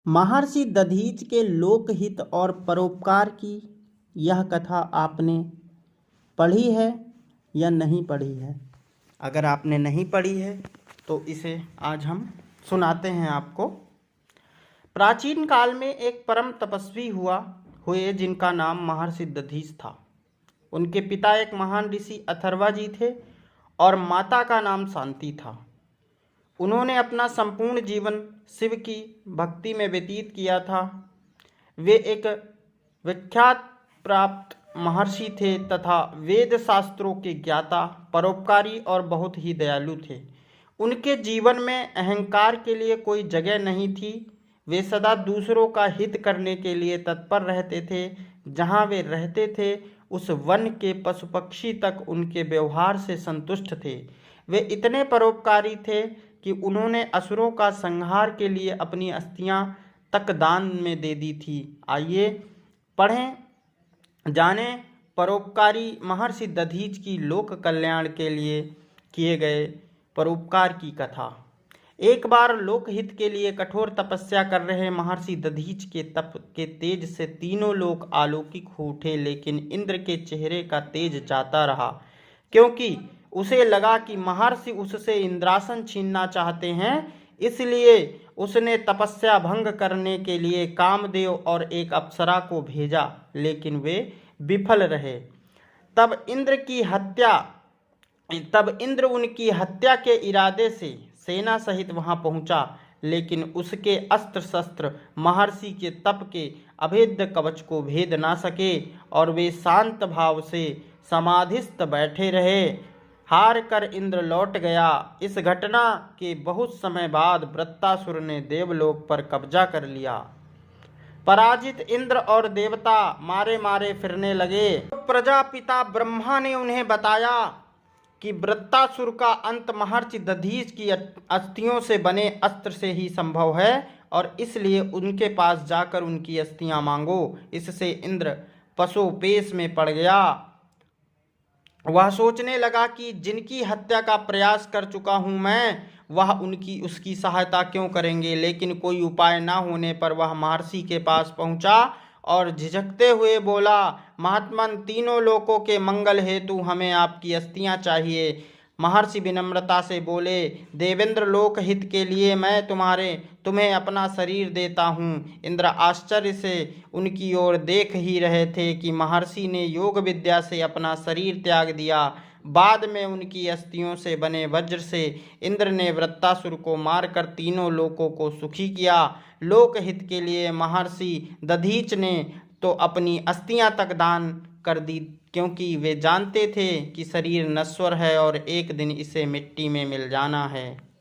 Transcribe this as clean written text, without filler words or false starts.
महर्षि दधीच के लोकहित और परोपकार की यह कथा आपने पढ़ी है या नहीं पढ़ी है? अगर आपने नहीं पढ़ी है तो इसे आज हम सुनाते हैं आपको। प्राचीन काल में एक परम तपस्वी हुए जिनका नाम महर्षि दधीच था। उनके पिता एक महान ऋषि अथर्वा जी थे और माता का नाम शांति था। उन्होंने अपना संपूर्ण जीवन शिव की भक्ति में व्यतीत किया था। वे एक विख्यात प्राप्त महर्षि थे तथा वेद शास्त्रों के ज्ञाता, परोपकारी और बहुत ही दयालु थे। उनके जीवन में अहंकार के लिए कोई जगह नहीं थी। वे सदा दूसरों का हित करने के लिए तत्पर रहते थे। जहाँ वे रहते थे उस वन के पशु पक्षी तक उनके व्यवहार से संतुष्ट थे। वे इतने परोपकारी थे कि उन्होंने असुरों का संहार के लिए अपनी अस्थियां तक दान में दे दी थी। आइए पढ़ें जाने परोपकारी महर्षि दधीच की लोक कल्याण के लिए किए गए परोपकार की कथा। एक बार लोकहित के लिए कठोर तपस्या कर रहे महर्षि दधीच के तप के तेज से तीनों लोक आलौकिक हो उठे, लेकिन इंद्र के चेहरे का तेज जाता रहा, क्योंकि उसे लगा कि महर्षि उससे इंद्रासन छीनना चाहते हैं। इसलिए उसने तपस्या भंग करने के लिए कामदेव और एक अप्सरा को भेजा, लेकिन वे विफल रहे। तब इंद्र उनकी हत्या के इरादे से सेना सहित वहां पहुंचा, लेकिन उसके अस्त्र शस्त्र महर्षि के तप के अभेद्य कवच को भेद ना सके और वे शांत भाव से समाधिस्थ बैठे रहे। हार कर इंद्र लौट गया। इस घटना के बहुत समय बाद वृत्तासुर ने देवलोक पर कब्जा कर लिया। पराजित इंद्र और देवता मारे मारे फिरने लगे। प्रजापिता ब्रह्मा ने उन्हें बताया कि वृत्तासुर का अंत महर्षि दधीच की अस्थियों से बने अस्त्र से ही संभव है और इसलिए उनके पास जाकर उनकी अस्थियां मांगो। इससे इंद्र पशोपेश में पड़ गया। वह सोचने लगा कि जिनकी हत्या का प्रयास कर चुका हूं मैं, वह उसकी सहायता क्यों करेंगे। लेकिन कोई उपाय न होने पर वह महर्षि के पास पहुंचा और झिझकते हुए बोला, महात्मन, तीनों लोकों के मंगल हेतु हमें आपकी अस्थियां चाहिए। महर्षि विनम्रता से बोले, देवेंद्र, लोक हित के लिए मैं तुम्हें अपना शरीर देता हूँ। इंद्र आश्चर्य से उनकी ओर देख ही रहे थे कि महर्षि ने योग विद्या से अपना शरीर त्याग दिया। बाद में उनकी अस्थियों से बने वज्र से इंद्र ने वृत्तासुर को मारकर तीनों लोकों को सुखी किया। लोकहित के लिए महर्षि दधीच ने तो अपनी अस्थियां तक दान कर दी, क्योंकि वे जानते थे कि शरीर नश्वर है और एक दिन इसे मिट्टी में मिल जाना है।